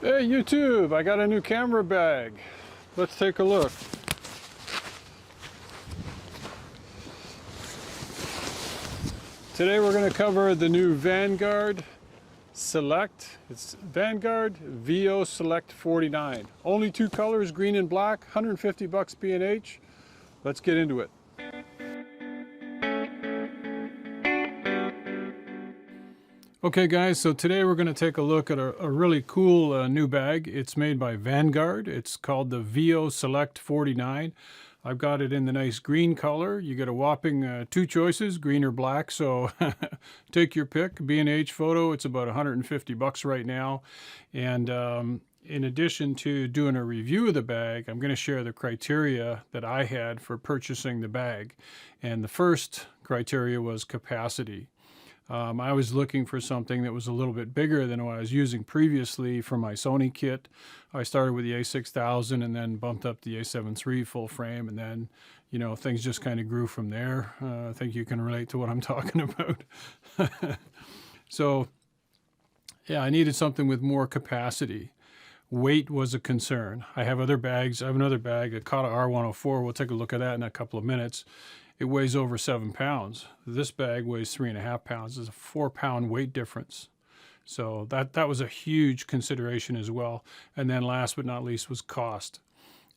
Hey YouTube, I got a new camera bag. Let's take a look. Today we're going to cover the new Vanguard Select. It's Vanguard VEO Select 49. Only two colors, green and black, 150 bucks B&H. Let's get into it. Okay guys, so today we're going to take a look at a really cool new bag. It's made by Vanguard. It's called the VEO Select 49. I've got it in the nice green color. You get a whopping two choices, green or black, so take your pick. B&H photo, it's about 150 bucks right now. And in addition to doing a review of the bag, I'm going to share the criteria that I had for purchasing the bag. And the first criteria was capacity. I was looking for something that was a little bit bigger than what I was using previously for my Sony kit. I started with the A6000 and then bumped up the A7 III full frame, and then, you know, things just kind of grew from there. I think you can relate to what I'm talking about. So, yeah, I needed something with more capacity. Weight was a concern. I have other bags. I have another bag, a Kata R104. We'll take a look at that in a couple of minutes. It weighs over 7 pounds. This bag weighs 3.5 pounds. There's a 4-pound weight difference. So that was a huge consideration as well. And then last but not least was cost.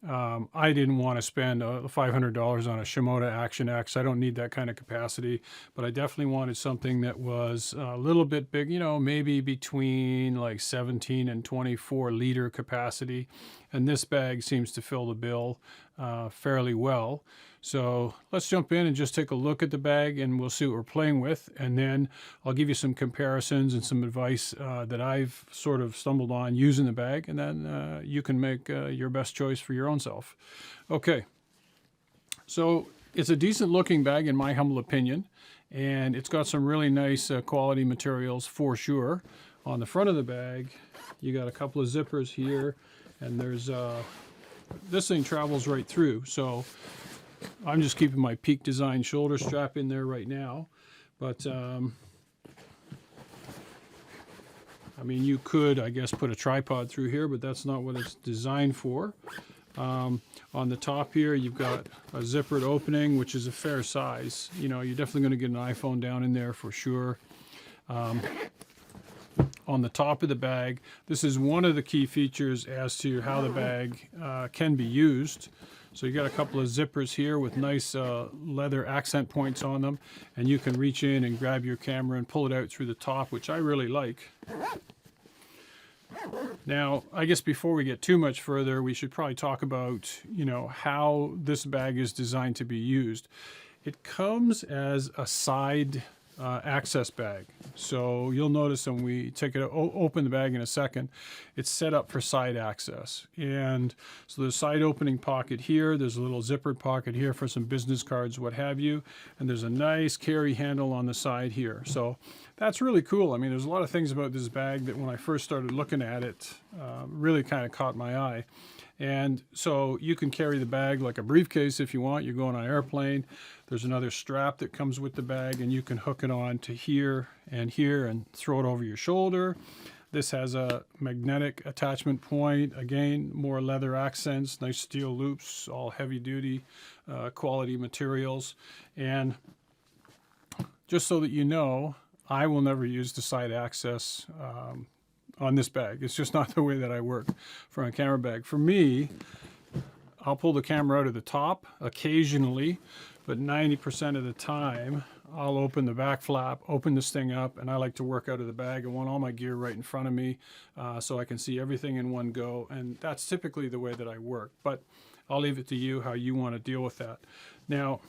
I didn't want to spend $500 on a Shimoda Action X. I don't need that kind of capacity, but I definitely wanted something that was a little bit big, you know, maybe between like 17 and 24 liter capacity. And this bag seems to fill the bill fairly well. So let's jump in and just take a look at the bag and we'll see what we're playing with. And then I'll give you some comparisons and some advice that I've sort of stumbled on using the bag. And then you can make your best choice for your own self. Okay, so it's a decent looking bag in my humble opinion. And it's got some really nice quality materials for sure. On the front of the bag, you got a couple of zippers here. And there's, this thing travels right through. So I'm just keeping my Peak Design shoulder strap in there right now, but I mean, you could, I guess, put a tripod through here, but that's not what it's designed for. On the top here, you've got a zippered opening, which is a fair size. You know, you're definitely going to get an iPhone down in there for sure. On the top of the bag, this is one of the key features as to how the bag can be used. So you got a couple of zippers here with nice leather accent points on them, and you can reach in and grab your camera and pull it out through the top, which I really like. Now, I guess before we get too much further, we should probably talk about, you know, how this bag is designed to be used. It comes as a side access bag. So you'll notice when we take it open the bag in a second, it's set up for side access. And so there's a side opening pocket here, there's a little zippered pocket here for some business cards, what have you, and there's a nice carry handle on the side here. So that's really cool. I mean, there's a lot of things about this bag that when I first started looking at it really kind of caught my eye. And so you can carry the bag like a briefcase if you want. You're going on an airplane. There's another strap that comes with the bag, and you can hook it on to here and throw it over your shoulder. This has a magnetic attachment point. Again, more leather accents, nice steel loops, all heavy duty quality materials. And just so that you know, I will never use the side access on this bag. It's just not the way that I work for a camera bag. For me, I'll pull the camera out of the top occasionally, but 90% of the time I'll open the back flap, open this thing up, and I like to work out of the bag. I want all my gear right in front of me so I can see everything in one go, and that's typically the way that I work. But I'll leave it to you how you want to deal with that. Now,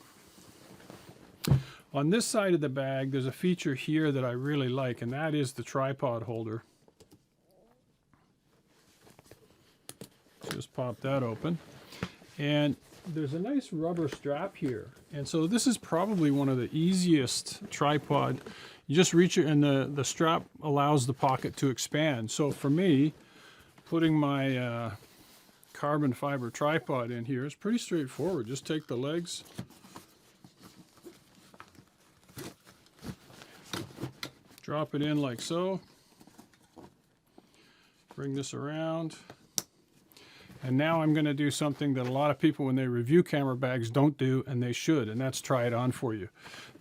on this side of the bag, there's a feature here that I really like, and that is the tripod holder. Just pop that open, and there's a nice rubber strap here, and so this is probably one of the easiest tripod. You just reach it, and the strap allows the pocket to expand. So for me, putting my carbon fiber tripod in here is pretty straightforward. Just take the legs, drop it in like so, bring this around. And now I'm going to do something that a lot of people when they review camera bags don't do, and they should, and that's try it on for you.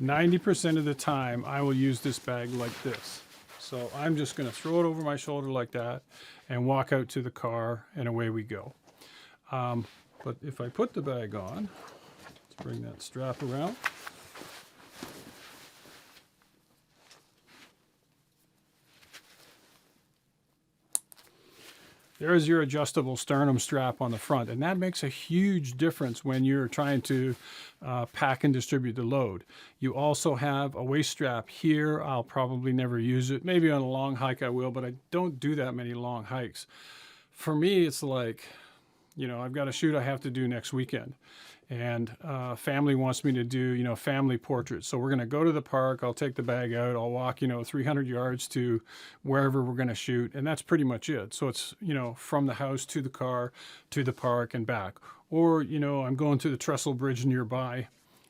90% of the time I will use this bag like this. So I'm just going to throw it over my shoulder like that and walk out to the car, and away we go. But if I put the bag on, let's bring that strap around. There's your adjustable sternum strap on the front, and that makes a huge difference when you're trying to pack and distribute the load. You also have a waist strap here. I'll probably never use it. Maybe on a long hike I will, but I don't do that many long hikes. For me, it's like, you know, I've got a shoot I have to do next weekend, and family wants me to do, you know, family portraits. So we're going to go to the park. I'll take the bag out. I'll walk, you know, 300 yards to wherever we're going to shoot, and that's pretty much it. So it's, you know, from the house to the car to the park and back. Or, you know, I'm going to the Trestle Bridge nearby.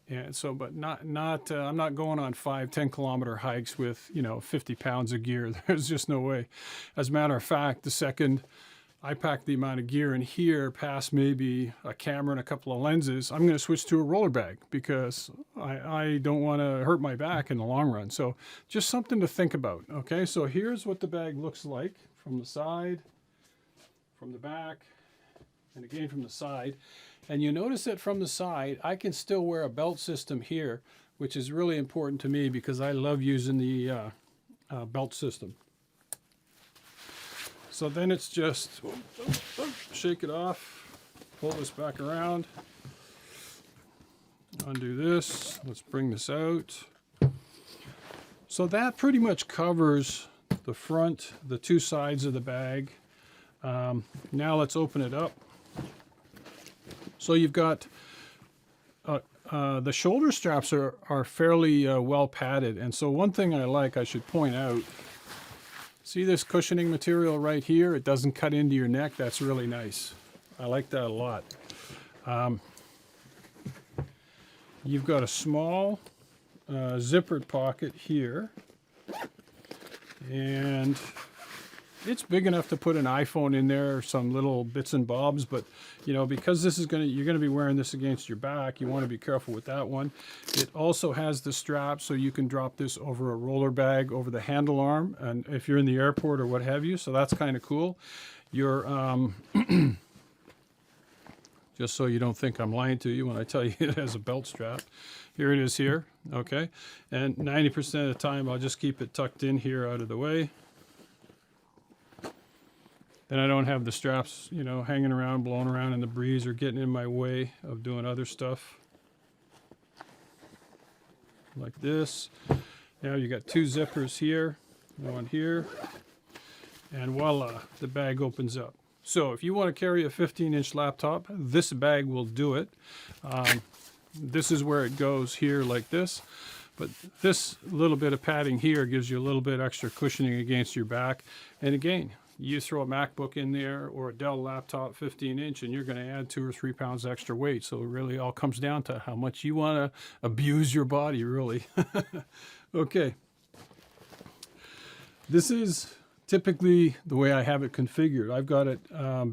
And so, but I'm not going on 5-10 kilometer hikes with, you know, 50 pounds of gear. There's just no way. As a matter of fact, the second I pack the amount of gear in here past maybe a camera and a couple of lenses, I'm going to switch to a roller bag because I don't want to hurt my back in the long run. So just something to think about. Okay, so here's what the bag looks like from the side, from the back, and again from the side. And you notice that from the side, I can still wear a belt system here, which is really important to me because I love using the belt system. So then it's just shake it off, pull this back around, undo this, let's bring this out. So that pretty much covers the front, the two sides of the bag. Now let's open it up. So you've got the shoulder straps are fairly well padded, and so one thing I should point out. See this cushioning material right here? It doesn't cut into your neck. That's really nice. I like that a lot. You've got a small zippered pocket here, and it's big enough to put an iPhone in there or some little bits and bobs, but you know, because this is you're gonna be wearing this against your back, you want to be careful with that one. It also has the strap so you can drop this over a roller bag over the handle arm, and if you're in the airport or what have you, so that's kind of cool. Your just so you don't think I'm lying to you when I tell you it has a belt strap. Here it is here, okay? And 90% of the time I'll just keep it tucked in here out of the way. Then I don't have the straps, you know, hanging around, blowing around in the breeze or getting in my way of doing other stuff. Like this. Now you got two zippers here, one here, and voila, the bag opens up. So if you want to carry a 15-inch laptop, this bag will do it. This is where it goes here like this. But this little bit of padding here gives you a little bit extra cushioning against your back. And again, you throw a MacBook in there or a Dell laptop 15-inch and you're going to add 2 or 3 pounds extra weight. So it really all comes down to how much you want to abuse your body, really. Okay. This is typically the way I have it configured. I've got it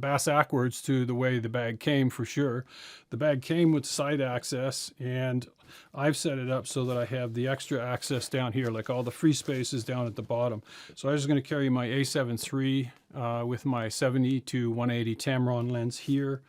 backwards to the way the bag came for sure. The bag came with side access, and I've set it up so that I have the extra access down here, like all the free space is down at the bottom. So I'm just going to carry my A7 III with my 70 to 180 Tamron lens here.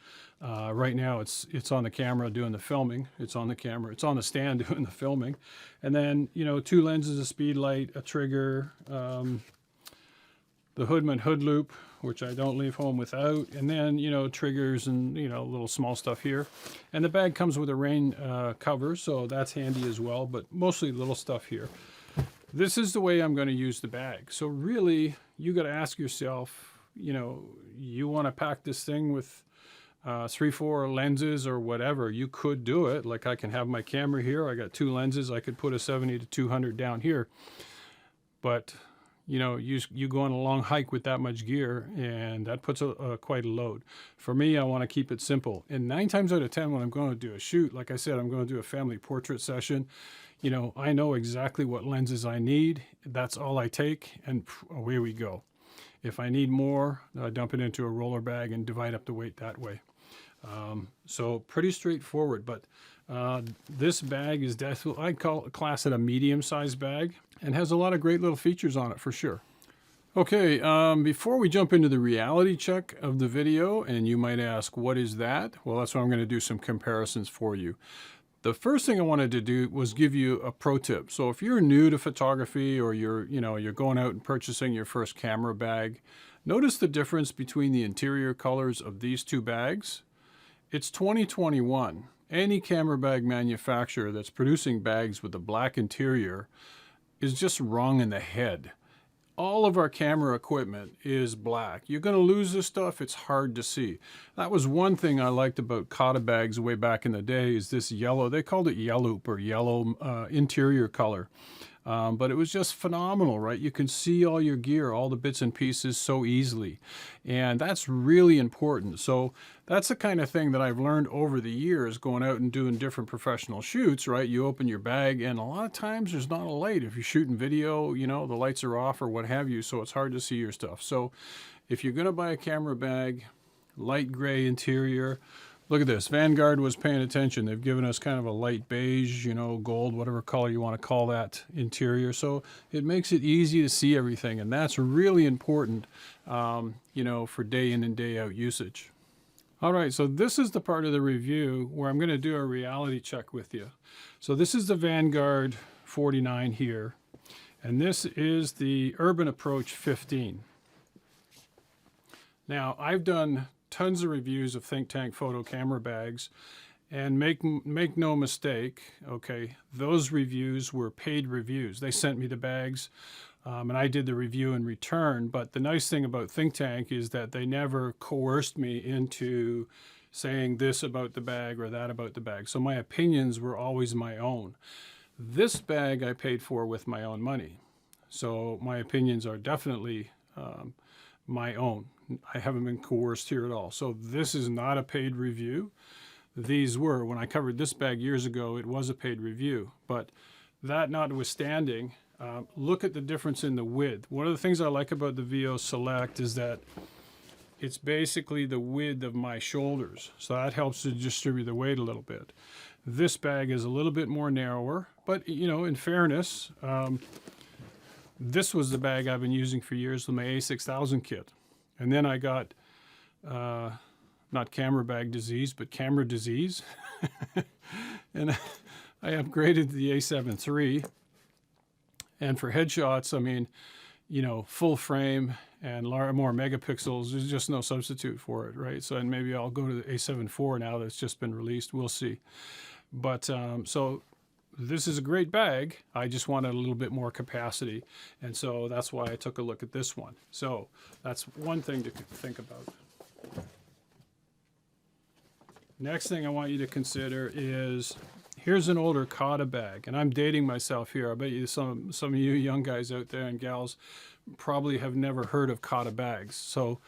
Right now it's on the camera doing the filming. It's on the camera. It's on the stand doing the filming. And then, you know, 2 lenses, a speed light, a trigger, the Hoodman hood loop, which I don't leave home without, and then, you know, triggers and, you know, little small stuff here. And the bag comes with a rain cover, so that's handy as well, but mostly little stuff here. This is the way I'm going to use the bag. So really, you got to ask yourself, you know, you want to pack this thing with 3-4 lenses or whatever. You could do it. Like I can have my camera here. I got 2 lenses. I could put a 70 to 200 down here. But you know, you go on a long hike with that much gear, and that puts quite a load. For me, I want to keep it simple. And 9 times out of 10, when I'm going to do a shoot, like I said, I'm going to do a family portrait session. You know, I know exactly what lenses I need. That's all I take, and away we go. If I need more, I dump it into a roller bag and divide up the weight that way. So pretty straightforward, but this bag is definitely, I'd class it a medium-sized bag, and has a lot of great little features on it for sure. Okay, before we jump into the reality check of the video, and you might ask, what is that? Well, that's why I'm going to do some comparisons for you. The first thing I wanted to do was give you a pro tip. So if you're new to photography, or you're going out and purchasing your first camera bag, notice the difference between the interior colors of these two bags. It's 2021. Any camera bag manufacturer that's producing bags with a black interior is just wrong in the head. All of our camera equipment is black. You're going to lose this stuff. It's hard to see. That was one thing I liked about Kata bags way back in the day, is this yellow. They called it yelloop, or yellow interior color. But it was just phenomenal, right? You can see all your gear, all the bits and pieces so easily. And that's really important. So that's the kind of thing that I've learned over the years going out and doing different professional shoots, right? You open your bag, and a lot of times there's not a light. If you're shooting video, the lights are off or what have you, so it's hard to see your stuff. So if you're going to buy a camera bag, light gray interior. Look at this. Vanguard was paying attention. They've given us kind of a light beige, gold, whatever color you want to call that interior. So it makes it easy to see everything. And that's really important, for day in and day out usage. All right, so this is the part of the review where I'm going to do a reality check with you. So this is the Vanguard 49 here. And this is the Urban Approach 15. Now, I've done tons of reviews of Think Tank photo camera bags, and make no mistake, okay, those reviews were paid reviews. They sent me the bags, and I did the review in return. But the nice thing about Think Tank is that they never coerced me into saying this about the bag or that about the bag. So my opinions were always my own. This bag I paid for with my own money. So my opinions are definitely my own. I haven't been coerced here at all. So this is not a paid review. These were, when I covered this bag years ago, it was a paid review. But that notwithstanding, look at the difference in the width. One of the things I like about the VEO Select is that it's basically the width of my shoulders. So that helps to distribute the weight a little bit. This bag is a little bit more narrower, but in fairness, this was the bag I've been using for years with my A6000 kit. And then I got, not camera bag disease, but camera disease. And I upgraded to the A7 III. And for headshots, I mean, full frame and more megapixels, there's just no substitute for it, right? So, and maybe I'll go to the A7 IV now that's just been released. We'll see. But so this is a great bag. I just wanted a little bit more capacity. And so that's why I took a look at this one. So that's one thing to think about. Next thing I want you to consider is, here's an older Kata bag. And I'm dating myself here. I bet you some of you young guys out there and gals probably have never heard of Kata bags. So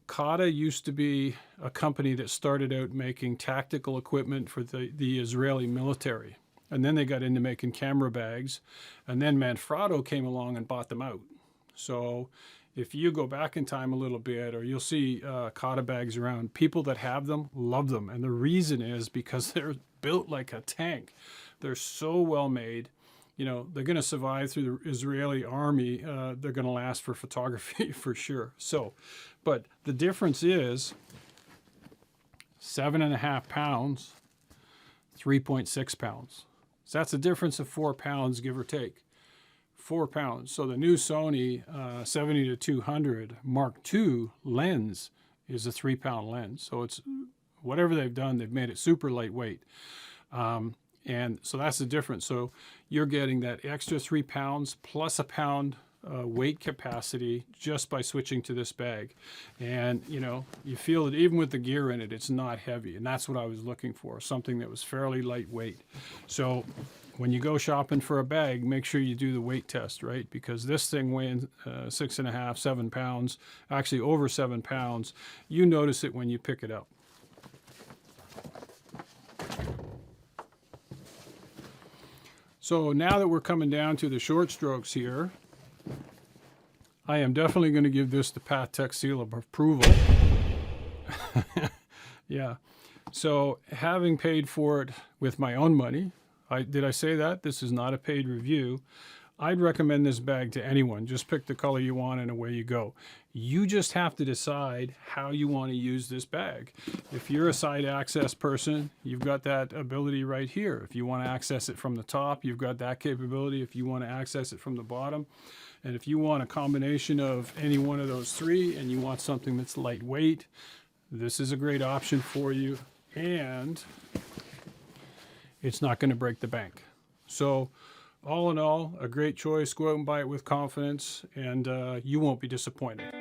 Kata used to be a company that started out making tactical equipment for the Israeli military. And then they got into making camera bags. And then Manfrotto came along and bought them out. So if you go back in time a little bit, or you'll see Kata bags around, people that have them love them. And the reason is because they're built like a tank. They're so well made. They're going to survive through the Israeli army. They're going to last for photography for sure. So, but the difference is 7.5 pounds, 3.6 pounds. So that's a difference of 4 pounds, give or take. 4 pounds. So the new Sony 70-200 Mark II lens is a 3-pound lens. So it's whatever they've done, they've made it super lightweight. And so that's the difference. So you're getting that extra 3 pounds plus a pound weight capacity just by switching to this bag. And you feel that even with the gear in it, it's not heavy. And that's what I was looking for, something that was fairly lightweight. So when you go shopping for a bag, make sure you do the weight test, right? Because this thing weighing 6.5, 7 pounds, actually over 7 pounds, you notice it when you pick it up. So now that we're coming down to the short strokes here, I am definitely going to give this the Path Tech seal of approval. Yeah. So having paid for it with my own money, did I say that? This is not a paid review. I'd recommend this bag to anyone. Just pick the color you want and away you go. You just have to decide how you want to use this bag. If you're a side access person, you've got that ability right here. If you want to access it from the top, you've got that capability. If you want to access it from the bottom, and if you want a combination of any one of those three and you want something that's lightweight, this is a great option for you, and it's not going to break the bank. So all in all, a great choice. Go out and buy it with confidence, and you won't be disappointed.